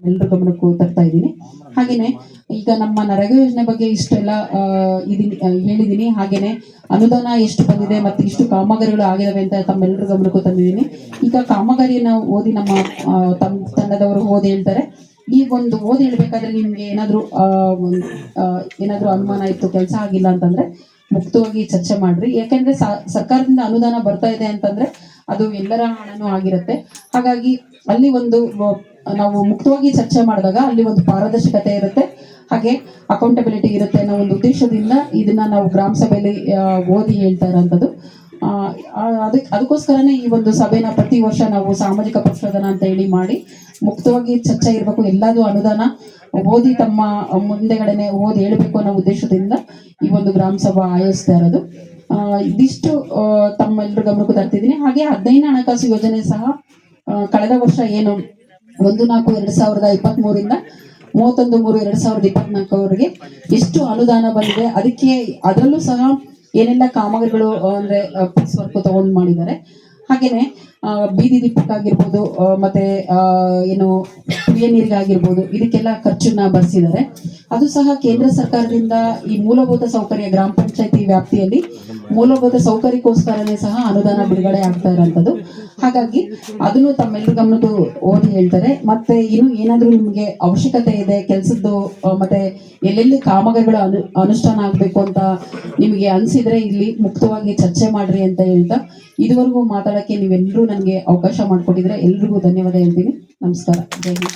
ಎಲ್ರ ಗಮನಕ್ಕೂ ತರ್ತಾ ಇದ್ದೀನಿ. ಹಾಗೇನೆ ಈಗ ನಮ್ಮ ನರೇಗಾ ಯೋಜನೆ ಬಗ್ಗೆ ಇಷ್ಟೆಲ್ಲ ಹೇಳಿದೀನಿ. ಹಾಗೇನೆ ಅನುದಾನ ಎಷ್ಟು ಬಂದಿದೆ ಮತ್ತೆ ಇಷ್ಟು ಕಾಮಗಾರಿಗಳು ಆಗಿದಾವೆ ಅಂತ ತಮ್ಮೆಲ್ಲರ ಗಮನಕ್ಕೂ ತಂದಿದ್ದೀನಿ. ಈಗ ಕಾಮಗಾರಿಯನ್ನ ಓದಿ ನಮ್ಮ ತಂಡದವರು ಓದಿ ಹೇಳ್ತಾರೆ. ಈ ಒಂದು ಓದಿ ಹೇಳ್ಬೇಕಾದ್ರೆ ನಿಮ್ಗೆ ಏನಾದ್ರೂ ಅನುಮಾನ ಇತ್ತು, ಕೆಲಸ ಆಗಿಲ್ಲ ಅಂತಂದ್ರೆ ಮುಕ್ತವಾಗಿ ಚರ್ಚೆ ಮಾಡ್ರಿ. ಯಾಕಂದ್ರೆ ಸರ್ಕಾರದಿಂದ ಅನುದಾನ ಬರ್ತಾ ಇದೆ ಅಂತಂದ್ರೆ ಅದು ಎಲ್ಲರ ಹಣನೂ ಆಗಿರುತ್ತೆ. ಹಾಗಾಗಿ ಅಲ್ಲಿ ನಾವು ಮುಕ್ತವಾಗಿ ಚರ್ಚೆ ಮಾಡಿದಾಗ ಅಲ್ಲಿ ಒಂದು ಪಾರದರ್ಶಕತೆ ಇರುತ್ತೆ, ಹಾಗೆ ಅಕೌಂಟಬಿಲಿಟಿ ಇರುತ್ತೆ ಅನ್ನೋ ಒಂದು ಉದ್ದೇಶದಿಂದ ಇದನ್ನ ನಾವು ಗ್ರಾಮ ಸಭೆಯಲ್ಲಿ ಓದಿ ಹೇಳ್ತಾ ಇರೋಂಥದ್ದು. ಅದಕ್ಕೋಸ್ಕರನೇ ಈ ಒಂದು ಸಭೆನ ಪ್ರತಿ ವರ್ಷ ನಾವು ಸಾಮಾಜಿಕ ಪರಿಶೋಧನಾ ಅಂತ ಹೇಳಿ ಮಾಡಿ ಮುಕ್ತವಾಗಿ ಚರ್ಚೆ ಇರಬೇಕು. ಎಲ್ಲದೂ ಅನುದಾನ ಓದಿ ತಮ್ಮ ಮುಂದೆಗಡೆನೆ ಓದಿ ಹೇಳ್ಬೇಕು ಅನ್ನೋ ಉದ್ದೇಶದಿಂದ ಈ ಒಂದು ಗ್ರಾಮ ಸಭಾ ಆಯೋಜಿಸ್ತಾ ಇರೋದು. ಇದಿಷ್ಟು ತಮ್ಮೆಲ್ಲರ ಗಮನಕ್ಕೂ ತರ್ತಿದ್ದೀನಿ. ಹಾಗೆ 15ನೇ ಹಣಕಾಸು ಯೋಜನೆ ಸಹ ಕಳೆದ ವರ್ಷ ಏನು 1/4/2023 31/3/2024 ಎಷ್ಟು ಅನುದಾನ ಬಂದಿದೆ, ಅದರಲ್ಲೂ ಸಹ ಏನೆಲ್ಲ ಕಾಮಗಾರಿಗಳು ಅಂದ್ರೆ ಪೀಸ್ ವರ್ಕ್ ತಗೊಂಡು ಮಾಡಿದ್ದಾರೆ. ಹಾಗೇನೆ ಬೀದಿ ದೀಪಕ್ಕಾಗಿರ್ಬೋದು, ಮತ್ತೆ ಕುಡಿಯ ನೀರಿಗಾಗಿರ್ಬೋದು, ಇದಕ್ಕೆಲ್ಲ ಖರ್ಚನ್ನ ಭರಿಸಿದ್ದಾರೆ. ಅದು ಸಹ ಕೇಂದ್ರ ಸರ್ಕಾರದಿಂದ ಈ ಮೂಲಭೂತ ಸೌಕರ್ಯ ಗ್ರಾಮ ಪಂಚಾಯತಿ ವ್ಯಾಪ್ತಿಯಲ್ಲಿ ಮೂಲಭೂತ ಸೌಕರ್ಯಕ್ಕೋಸ್ಕರನೇ ಸಹ ಅನುದಾನ ಬಿಡುಗಡೆ ಆಗ್ತಾ ಇರೋಂಥದ್ದು. ಹಾಗಾಗಿ ಅದನ್ನು ತಮ್ಮೆಲ್ಲರ ಗಮನಕ್ಕೂ ಓದಿ ಹೇಳ್ತಾರೆ. ಮತ್ತೆ ಇನ್ನು ಏನಾದ್ರೂ ನಿಮ್ಗೆ ಅವಶ್ಯಕತೆ ಇದೆ ಕೆಲ್ಸದ್ದು, ಮತ್ತೆ ಎಲ್ಲೆಲ್ಲಿ ಕಾಮಗಾರಿಗಳು ಅನುಷ್ಠಾನ ಆಗ್ಬೇಕು ಅಂತ ನಿಮಗೆ ಅನ್ಸಿದ್ರೆ ಇಲ್ಲಿ ಮುಕ್ತವಾಗಿ ಚರ್ಚೆ ಮಾಡ್ರಿ ಅಂತ ಹೇಳ್ತಾ, ಇದುವರೆಗೂ ಮಾತಾಡಕ್ಕೆ ನೀವೆಲ್ಲರೂ ನನಗೆ ಅವಕಾಶ ಮಾಡಿಕೊಟ್ಟಿದ್ರೆ ಎಲ್ರಿಗೂ ಧನ್ಯವಾದ ಹೇಳ್ತೀನಿ. ನಮಸ್ಕಾರ. ಜೈ ಹಿಂದ್.